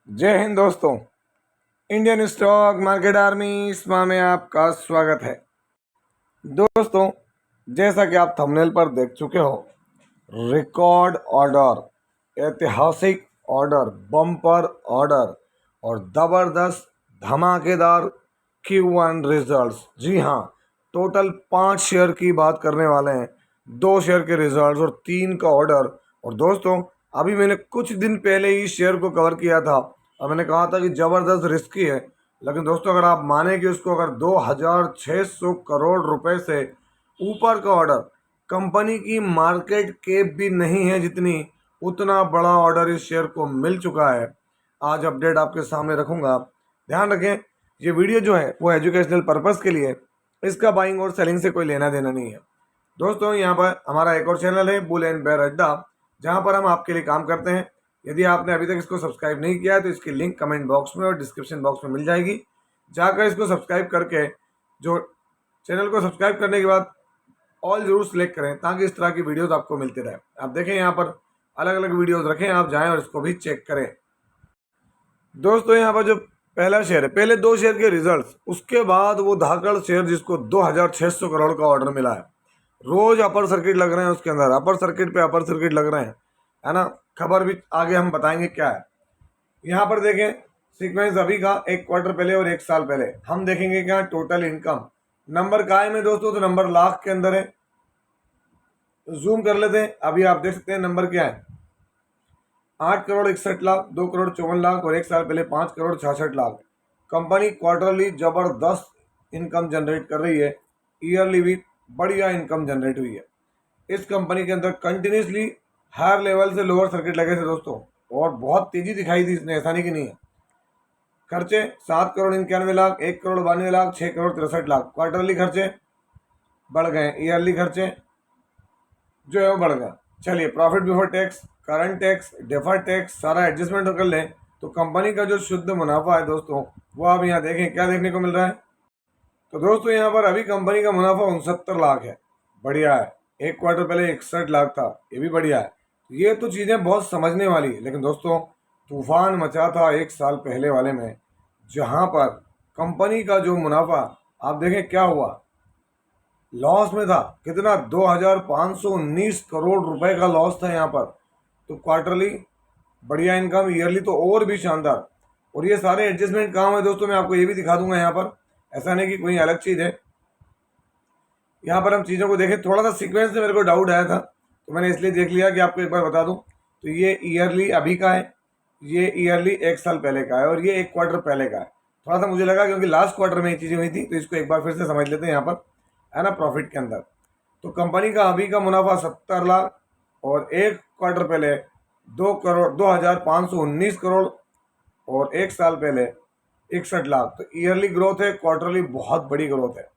जय हिंद दोस्तों। Indian stock market army इसमा में आपका स्वागत है। दोस्तों, जैसा कि आप थंबनेल पर देख चुके हो, रिकॉर्ड ऑर्डर, ऐतिहासिक ऑर्डर, बम्पर ऑर्डर और ज़बरदस्त धमाकेदार Q1 रिजल्ट्स। जी हाँ, टोटल 5 शेयर की बात करने वाले हैं, 2 शेयर के रिजल्ट्स और 3 का ऑर्डर। और दोस्तों, अभी मैंने कुछ दिन पहले ही शेयर को कवर किया था और मैंने कहा था कि ज़बरदस्त रिस्की है। लेकिन दोस्तों, अगर आप माने कि उसको अगर 2600 करोड़ रुपए से ऊपर का ऑर्डर, कंपनी की मार्केट कैप भी नहीं है जितनी, उतना बड़ा ऑर्डर इस शेयर को मिल चुका है। आज अपडेट आपके सामने रखूंगा। ध्यान रखें, ये वीडियो जो है वो एजुकेशनल पर्पस के लिए, इसका बाइंग और सेलिंग से कोई लेना देना नहीं है। दोस्तों, यहाँ पर हमारा एक और चैनल है बुल एंड बेयर अड्डा, जहाँ पर हम आपके लिए काम करते हैं। यदि आपने अभी तक इसको सब्सक्राइब नहीं किया है तो इसकी लिंक कमेंट बॉक्स में और डिस्क्रिप्शन बॉक्स में मिल जाएगी। जाकर इसको सब्सक्राइब करके, जो चैनल को सब्सक्राइब करने के बाद ऑल जरूर सेलेक्ट करें, ताकि इस तरह की वीडियोस आपको मिलती रहे। आप देखें, यहाँ पर अलग अलग वीडियोस रखें, आप जाएं और इसको भी चेक करें। दोस्तों, यहाँ पर जो पहला शेयर है, पहले 2 शेयर के रिजल्ट्स, उसके बाद वो धाकड़ शेयर जिसको 2600 करोड़ का ऑर्डर मिला है। रोज अपर सर्किट लग रहे हैं, उसके अंदर अपर सर्किट पे अपर सर्किट लग रहे हैं, है ना। खबर भी आगे हम बताएंगे क्या है। यहाँ पर देखें सीक्वेंस अभी का, 1 क्वार्टर पहले और 1 साल पहले। हम देखेंगे क्या टोटल इनकम नंबर काय में दोस्तों, तो नंबर लाख के अंदर है। जूम कर लेते हैं। अभी आप देख सकते हैं नंबर क्या है, 8 करोड़ 61 लाख, 2 करोड़ 54 लाख और 1 साल पहले 5 करोड़ 66 लाख। कंपनी क्वार्टरली जबरदस्त इनकम जनरेट कर रही है, ईयरली भी बढ़िया इनकम जनरेट हुई है। इस कंपनी के अंदर कंटिन्यूसली हायर लेवल से लोअर सर्किट लगे थे दोस्तों, और बहुत तेजी दिखाई थी इसने, ऐसा नहीं कि नहीं है। खर्चे 7 करोड़ 91 लाख, 1 करोड़ 92 लाख, 6 करोड़ 63 लाख। क्वार्टरली खर्चे बढ़ गए, ईयरली खर्चे जो है वो बढ़ गया। चलिए, profit before tax, current tax, deferred tax सारा एडजस्टमेंट कर लें तो कंपनी का जो शुद्ध मुनाफा है दोस्तों, वो आप यहाँ देखें क्या देखने को मिल रहा है। तो दोस्तों, यहाँ पर अभी कंपनी का मुनाफा 69 लाख है, बढ़िया है। 1 क्वार्टर पहले 61 लाख था, ये भी बढ़िया है। ये तो चीज़ें बहुत समझने वाली है। लेकिन दोस्तों, तूफान मचा था 1 साल पहले वाले में, जहाँ पर कंपनी का जो मुनाफा, आप देखें क्या हुआ, लॉस में था। कितना, 2519 करोड़ रुपए का लॉस था यहाँ पर। तो क्वार्टरली बढ़िया इनकम, ईयरली तो और भी शानदार। और ये सारे एडजस्टमेंट कहाँ हुए दोस्तों, मैं आपको ये भी दिखा दूंगा यहाँ पर। ऐसा नहीं कि कोई अलग चीज़ है। यहाँ पर हम चीज़ों को देखें, थोड़ा सा सीक्वेंस में मेरे को डाउट आया था, तो मैंने इसलिए देख लिया कि आपको एक बार बता दूं। तो ये ईयरली अभी का है, ये ईयरली 1 साल पहले का है, और ये 1 क्वार्टर पहले का है। थोड़ा सा मुझे लगा क्योंकि लास्ट क्वार्टर में ये चीज़ें हुई थी, तो इसको एक बार फिर से समझ लेते हैं यहाँ पर, है ना, प्रॉफिट के अंदर। तो कंपनी का अभी का मुनाफा 70 लाख, और 1 क्वार्टर पहले 2519 करोड़, और 1 साल पहले 61 लाख। तो ईयरली ग्रोथ है, क्वार्टरली बहुत बड़ी ग्रोथ है।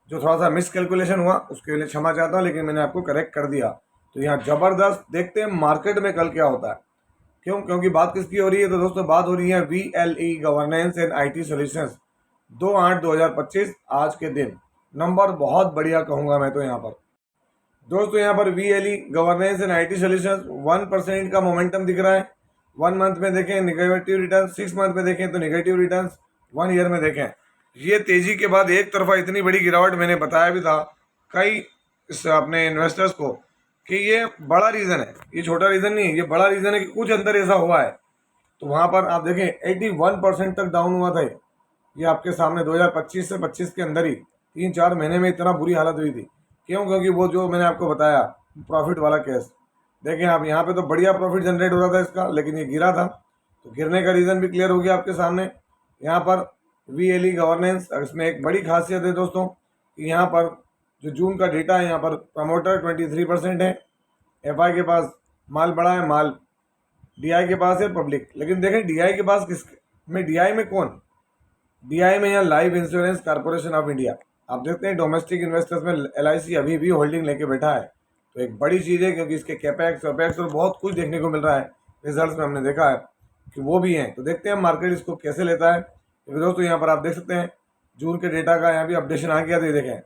जो थोड़ा सा मिस कैलकुलेशन हुआ उसके लिए क्षमा चाहता हूँ, लेकिन मैंने आपको करेक्ट कर दिया। तो यहाँ ज़बरदस्त। देखते हैं मार्केट में कल क्या होता है। क्योंकि बात किसकी हो रही है, तो दोस्तों बात हो रही है VLE governance and IT solutions, 2/8/2025 आज के दिन। नंबर बहुत बढ़िया कहूँगा मैं तो यहाँ पर। दोस्तों, यहाँ पर VLE governance and IT solutions 1% का मोमेंटम दिख रहा है। 1 मंथ में देखें नेगेटिव रिटर्न, 6 मंथ में देखें तो नेगेटिव रिटर्न, 1 ईयर में देखें। ये तेजी के बाद एक तरफा इतनी बड़ी गिरावट, मैंने बताया भी था कई अपने इन्वेस्टर्स को कि ये बड़ा रीज़न है, ये छोटा रीज़न नहीं है, ये बड़ा रीज़न है कि कुछ अंदर ऐसा हुआ है। तो वहाँ पर आप देखें 81% तक डाउन हुआ था ये आपके सामने 2025 से 25 के अंदर ही 3-4 महीने में इतना बुरी हालत हुई थी। क्यों? क्योंकि वो जो मैंने आपको बताया प्रॉफिट वाला केस, देखें आप यहाँ पे तो बढ़िया प्रॉफिट जनरेट हो रहा था इसका, लेकिन ये गिरा था। तो गिरने का रीज़न भी क्लियर हो गया आपके सामने। यहाँ पर VLE गवर्नेंस, इसमें एक बड़ी खासियत है दोस्तों कि यहाँ पर जो जून का डेटा है, यहाँ पर प्रमोटर 23% है, FI के पास माल बड़ा है, माल DI के पास है, पब्लिक। लेकिन देखें DI के पास किस में, DI में कौन, DI में यहाँ life insurance corporation of India. आप देखते हैं डोमेस्टिक इन्वेस्टर्स में LIC अभी भी होल्डिंग लेके बैठा है। तो एक बड़ी चीज़ है, क्योंकि इसके कैपेक्स वैपेक्स और बहुत कुछ देखने को मिल रहा है। रिजल्ट्स में हमने देखा है कि वो भी हैं। तो देखते हैं मार्केट इसको कैसे लेता है। क्योंकि दोस्तों, यहाँ पर आप देख सकते हैं जून के डेटा का यहाँ भी अपडेशन आ गया। तो ये देखें,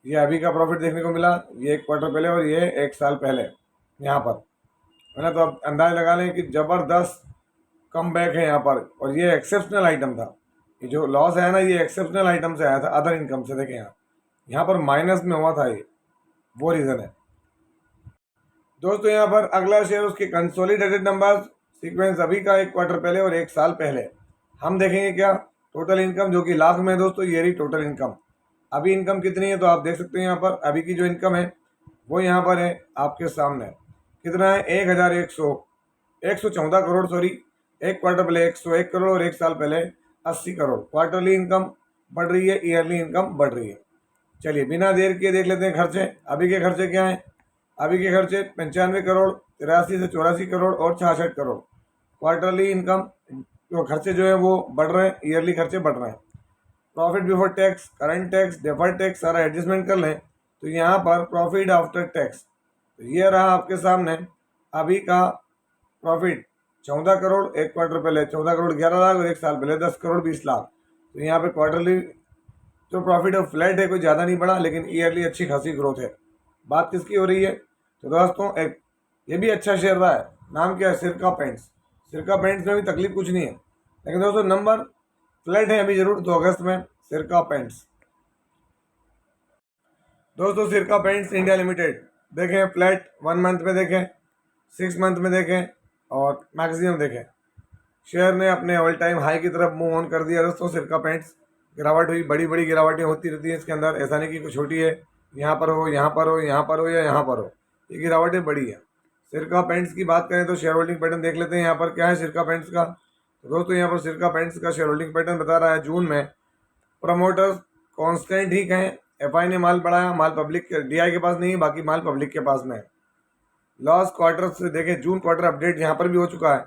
ये अभी का प्रॉफिट देखने को मिला, ये 1 क्वार्टर पहले और ये 1 साल पहले यहाँ पर, है ना। तो आप अंदाज लगा लें कि ज़बरदस्त कम बैक है यहाँ पर, और ये एक्सेप्शनल आइटम था। ये जो लॉस है ना, ये एक्सेप्शनल आइटम से आया था, अदर इनकम से। देखें यहाँ पर माइनस में हुआ था, ये वो रीज़न है दोस्तों। यहाँ पर अगला शेयर उसके कंसोलिडेटेड नंबर सीक्वेंस अभी का 1 क्वार्टर पहले और 1 साल पहले हम देखेंगे। क्या टोटल इनकम जो कि लाख में है दोस्तों, ये रही टोटल इनकम। अभी इनकम कितनी है तो आप देख सकते हैं यहाँ पर अभी की जो इनकम है वो यहाँ पर है आपके सामने। कितना है? 114 करोड़, सॉरी। 1 क्वार्टर पहले 101 करोड़ और 1 साल पहले 80 करोड़। क्वार्टरली इनकम बढ़ रही है, ईयरली इनकम बढ़ रही है। चलिए बिना देर किए देख लेते हैं खर्चे। अभी के खर्चे क्या हैं? अभी के खर्चे 95 करोड़, 83 से 84 करोड़ और 66 करोड़। क्वार्टरली इनकम जो खर्चे जो है वो बढ़ रहे हैं, ईयरली खर्चे बढ़ रहे हैं। Profit before tax, current tax, deferred tax सारा एडजस्टमेंट कर लें तो यहाँ पर प्रॉफिट आफ्टर टैक्स तो ये रहा आपके सामने। अभी का प्रॉफिट 14 करोड़, 1 क्वार्टर पहले 14 करोड़ 11 लाख और 1 साल पहले 10 करोड़ 20 लाख। तो यहाँ पे क्वार्टरली जो प्रॉफिट है फ्लैट है, कोई ज़्यादा नहीं बढ़ा, लेकिन ईयरली अच्छी खासी ग्रोथ है। बात किसकी हो रही है? तो दोस्तों एक ये भी अच्छा शेयर रहा है। नाम क्या है? सिरका पेंट्स। सिरका पेंट्स में भी तकलीफ कुछ नहीं है, लेकिन दोस्तों नंबर फ्लैट है अभी जरूर। 2 अगस्त में सिरका पेंट्स। दोस्तों सिरका पेंट्स इंडिया लिमिटेड देखें फ्लैट 1 मंथ में देखें, 6 मंथ में देखें और मैक्सिमम देखें। शेयर ने अपने ऑल टाइम हाई की तरफ मूव ऑन कर दिया दोस्तों। सिरका पेंट्स गिरावट हुई, बड़ी बड़ी गिरावटें होती रहती हैं इसके अंदर, ऐसा नहीं कि कुछ छोटी है। यहाँ पर हो, यहाँ पर हो, यहाँ पर हो या यहाँ पर हो, ये गिरावटें बड़ी है। सिरका पेंट्स की बात करें तो शेयर होल्डिंग पैटर्न देख लेते हैं। यहाँ पर क्या है सिरका पेंट्स का? तो दोस्तों यहाँ पर सिरका पेंट्स का शेयर होल्डिंग पैटर्न बता रहा है। जून में प्रमोटर्स कांस्टेंट ही कहें, एफआई ने माल बढ़ाया, माल पब्लिक के, डीआई के पास नहीं है, बाकी माल पब्लिक के पास में है। लास्ट क्वार्टर से देखें, जून क्वार्टर अपडेट यहाँ पर भी हो चुका है।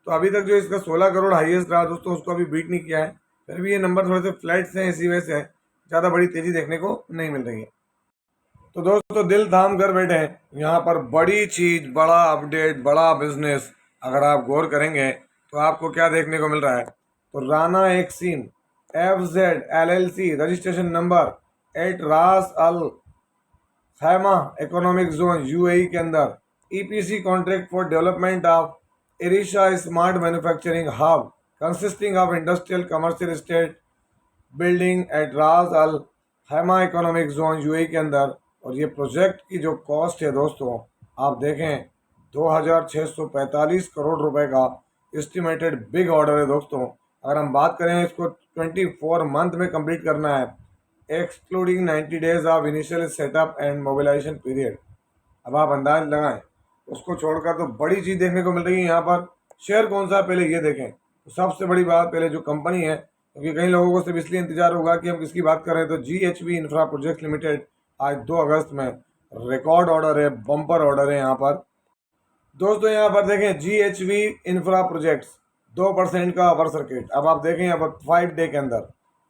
तो अभी तक जो इसका 16 करोड़ हाईएस्ट रहा दोस्तों, उसको अभी बीट नहीं किया है। फिर भी ये नंबर थोड़े से फ्लैट से, इसी वजह से ज़्यादा बड़ी तेज़ी देखने को नहीं मिल रही है। तो दोस्तों दिल थाम कर बैठे हैं, यहाँ पर बड़ी चीज़, बड़ा अपडेट, बड़ा बिजनेस अगर आप गौर करेंगे तो आपको क्या देखने को मिल रहा है? तो Rana Exim FZLLC registration number at Ras Al Khaimah economic zone UAE के अंदर EPC contract for development of इरिशा smart manufacturing hub consisting of industrial commercial state building at Ras Al Khaimah economic zone UAE के अंदर। और ये project की जो cost है दोस्तों, आप देखें 2645 करोड़ रुपए का एस्टिमेटेड बिग ऑर्डर है दोस्तों। अगर हम बात करें, इसको 24 मंथ में कंप्लीट करना है, excluding 90 days of initial setup and mobilization period. अब आप अंदाज लगाएं, उसको छोड़कर तो बड़ी चीज़ देखने को मिल रही है यहाँ पर। शेयर कौन सा है पहले ये देखें। तो सबसे बड़ी बात पहले जो कंपनी है, क्योंकि कई लोगों को सिर्फ इसलिए इंतजार होगा कि हम किसकी बात कर रहे हैं, तो GHV इंफ्रा प्रोजेक्ट लिमिटेड आज 2 अगस्त में रिकॉर्ड ऑर्डर है, बम्पर ऑर्डर है यहाँ पर दोस्तों। यहाँ पर देखें GHV इंफ्रा प्रोजेक्ट्स 2% का अपर सर्किट। अब आप देखें यहाँ पर 5 डे के अंदर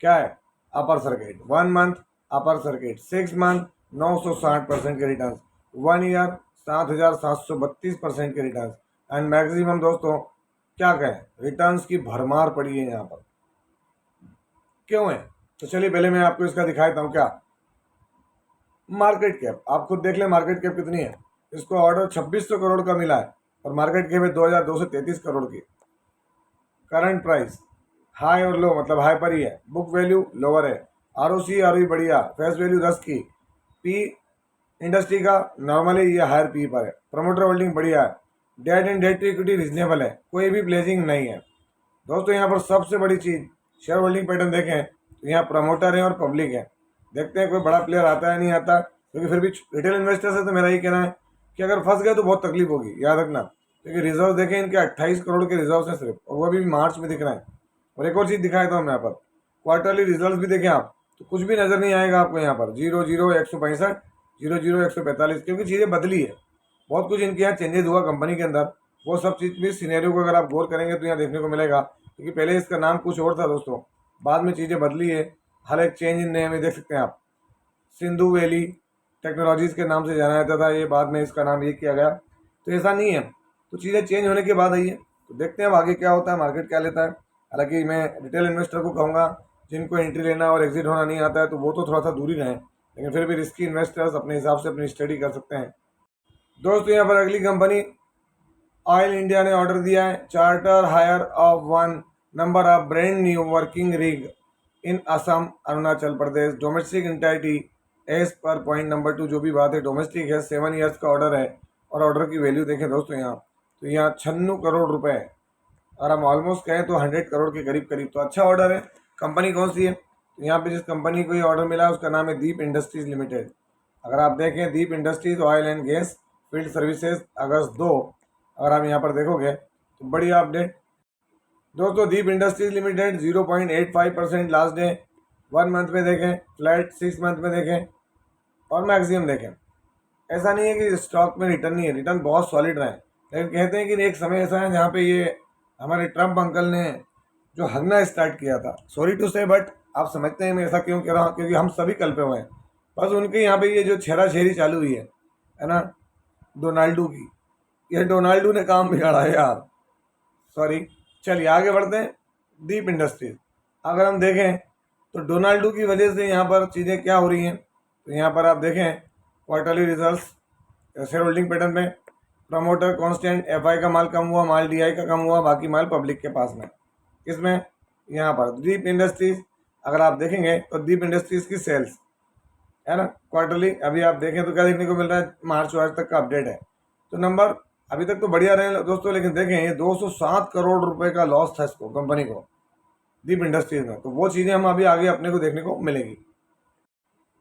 क्या है upper circuit, 1 month upper circuit, 6 month 960% के रिटर्न, 1 ईयर 7732% के रिटर्न एंड मैक्सिमम दोस्तों क्या कहें, रिटर्न्स की भरमार पड़ी है यहाँ पर। क्यों है? तो चलिए पहले मैं आपको इसका दिखा देता हूँ। क्या मार्केट कैप आप खुद देख लें, मार्केट कैप कितनी है। इसको ऑर्डर 2600 करोड़ का मिला है और मार्केट कैप है 2233 करोड़ की। करंट प्राइस हाई और लो, मतलब हाई पर ही है। बुक वैल्यू लोअर है। ROC बढ़िया, फेस वैल्यू 10 की। पी इंडस्ट्री का नॉर्मली ये हायर पी पर है। प्रमोटर होल्डिंग बढ़िया है। Debt and debt to equity reasonable है, कोई भी प्लेजिंग नहीं है दोस्तों। यहाँ पर सबसे बड़ी चीज़ शेयर होल्डिंग पैटर्न देखें तो यहाँ प्रमोटर है और पब्लिक है। देखते हैं कोई बड़ा प्लेयर आता है नहीं आता, क्योंकि फिर भी रिटेल इन्वेस्टर से तो मेरा ये कहना है कि अगर फंस गए तो बहुत तकलीफ होगी, याद रखना। क्योंकि रिजर्व देखें इनके 28 करोड़ के रिजर्व हैं सिर्फ, और वो भी मार्च में दिख रहे हैं। और एक और चीज़ दिखाया था हम यहाँ पर, क्वार्टरली रिजल्ट भी देखें आप तो कुछ भी नज़र नहीं आएगा आपको यहाँ पर। 00 165, 00 145, क्योंकि चीज़ें बदली है, बहुत कुछ इनके यहाँ चेंजेस हुआ कंपनी के अंदर। वो सब चीज़ भी सिनेरियो को अगर आप गौर करेंगे तो यहाँ देखने को मिलेगा, क्योंकि पहले इसका नाम कुछ और था दोस्तों, बाद में चीज़ें बदली है। हर एक चेंज इन नेम में देख सकते हैं आप। सिंधु वैली टेक्नोलॉजीज़ के नाम से जाना जाता था, ये बाद में इसका नाम ये किया गया। तो ऐसा नहीं है, तो चीज़ें चेंज होने के बाद आई है। तो देखते हैं अब आगे क्या होता है, मार्केट क्या लेता है। हालांकि मैं रिटेल इन्वेस्टर को कहूँगा जिनको एंट्री लेना और एग्जिट होना नहीं आता है तो वो तो थोड़ा सा दूरी रहें, लेकिन फिर भी रिस्की इन्वेस्टर्स अपने हिसाब से अपनी स्टडी कर सकते हैं दोस्तों। यहाँ पर अगली कंपनी ऑयल इंडिया ने ऑर्डर दिया है charter hire of one number of brand new working rig in Assam Arunachal Pradesh domestic entity as per point number 2। जो भी बात है डोमेस्टिक है, 7 ईयर्स का ऑर्डर है और ऑर्डर की वैल्यू देखें दोस्तों यहाँ तो यहाँ 96 करोड़ रुपए है और हम ऑलमोस्ट कहें तो 100 करोड़ के करीब करीब। तो अच्छा ऑर्डर है। कंपनी कौन सी है? तो यहाँ पे जिस कंपनी को ये ऑर्डर मिला है उसका नाम है दीप इंडस्ट्रीज लिमिटेड। अगर आप देखें Deep industries oil and gas field services August 2, अगर आप यहाँ पर देखोगे तो बढ़िया अपडेट दोस्तों। Deep industries limited 0.85% last day, 1 month में देखें, फ्लैट 6 मंथ में देखें और मैक्सिमम देखें। ऐसा नहीं है कि स्टॉक में रिटर्न नहीं है, रिटर्न बहुत सॉलिड रहे, लेकिन कहते हैं कि एक समय ऐसा है जहाँ पे ये हमारे ट्रम्प अंकल ने जो हगना स्टार्ट किया था, सॉरी टू से बट आप समझते हैं मैं ऐसा क्यों कह रहा हूँ, क्योंकि हम सभी कल पे हुए हैं। बस उनके यहाँ पे ये जो छेड़ा छेड़ी चालू हुई है ना डोनाल्डो की, ये डोनाल्डो ने काम बिगाड़ा है यार, सॉरी। चलिए आगे बढ़ते हैं। दीप इंडस्ट्रीज अगर हम देखें तो डोनाल्डो की वजह से यहाँ पर चीज़ें क्या हो रही हैं, तो यहाँ पर आप देखें quarterly results share holding pattern में प्रमोटर कांस्टेंट, एफआई का माल कम हुआ, माल डीआई का कम हुआ, बाकी माल पब्लिक के पास में। किसमें? यहाँ पर दीप इंडस्ट्रीज अगर आप देखेंगे तो दीप इंडस्ट्रीज की सेल्स है ना क्वार्टरली अभी आप देखें तो क्या देखने को मिल रहा है, मार्च वार्च तक का अपडेट है। तो नंबर अभी तक तो बढ़िया रहे दोस्तों, लेकिन देखें ये 207 करोड़ रुपए का लॉस था इसको कंपनी को दीप इंडस्ट्रीज में। तो वो चीज़ें हम अभी आगे अपने को देखने को मिलेगी।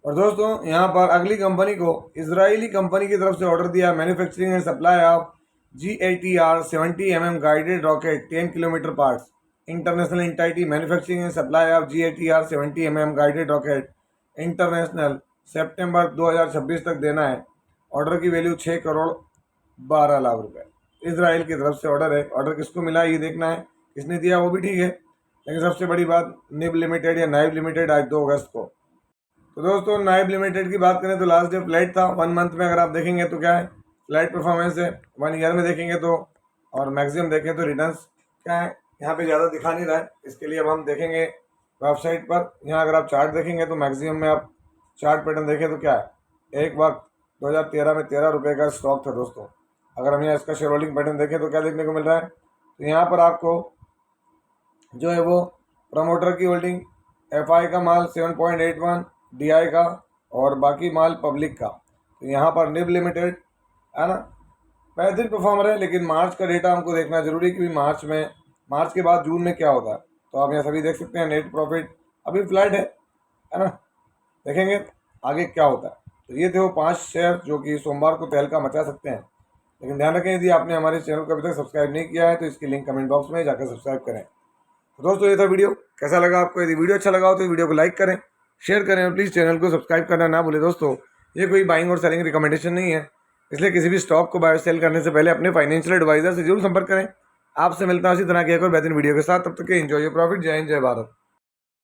और दोस्तों यहाँ पर अगली कंपनी को इजरायली कंपनी की तरफ से ऑर्डर दिया manufacturing and supply of GATR 70 guided rocket 10 kilometre parts international entity manufacturing and supply of GATR 70 guided rocket international September 2026 तक देना है। ऑर्डर की वैल्यू 6 करोड़ 12 लाख रुपए। इसराइल की तरफ से ऑर्डर है। ऑर्डर किसको मिला ये देखना है, किसने दिया वो भी ठीक है, लेकिन सबसे बड़ी बात निब लिमिटेड या नाइब लिमिटेड आज 2 अगस्त को। तो दोस्तों नाइब लिमिटेड की बात करें तो लास्ट डे फ्लैट था। 1 मंथ में अगर आप देखेंगे तो क्या है फ्लैट परफॉर्मेंस है, 1 ईयर में देखेंगे तो और मैक्सिमम देखें तो रिटर्न्स क्या है यहाँ पे ज़्यादा दिखा नहीं रहा है। इसके लिए अब हम देखेंगे वेबसाइट पर। यहाँ अगर आप चार्ट देखेंगे तो मैक्सिमम में आप चार्ट पैटर्न देखें तो क्या है एक वक्त 2013 में 13 रुपये का स्टॉक था दोस्तों। अगर हम यहाँ इसका शेयर होल्डिंग पैटर्न देखें तो क्या देखने को मिल रहा है, तो यहाँ पर आपको जो है वो प्रमोटर की होल्डिंग, एफआई का माल 7.81, डीआई का और बाकी माल पब्लिक का। तो यहाँ पर निब लिमिटेड है ना बेहतरीन परफॉर्मर है, लेकिन मार्च का डेटा हमको देखना जरूरी है क्योंकि मार्च के बाद जून में क्या होता है। तो आप यहाँ सभी देख सकते हैं नेट प्रॉफिट अभी फ्लैट है ना, देखेंगे आगे क्या होता है। तो ये थे वो 5 शेयर जो कि सोमवार को तहलका मचा सकते हैं, लेकिन ध्यान रखें यदि आपने हमारे चैनल को अभी तक सब्सक्राइब नहीं किया है तो इसकी लिंक कमेंट बॉक्स में जाकर सब्सक्राइब करें। तो दोस्तों ये था वीडियो, कैसा लगा आपको? यदि वीडियो अच्छा लगा हो तो वीडियो को लाइक करें, शेयर करें और प्लीज़ चैनल को सब्सक्राइब करना ना भूलें। दोस्तों ये कोई बाइंग और सेलिंग रिकमेंडेशन नहीं है, इसलिए किसी भी स्टॉक को बाय सेल करने से पहले अपने फाइनेंशियल एडवाइजर से जरूर संपर्क करें। आपसे मिलता है इसी तरह की एक और बेहतरीन वीडियो के साथ, तब तक के एंजॉय योर प्रॉफिट। जय हिंद, जय भारत।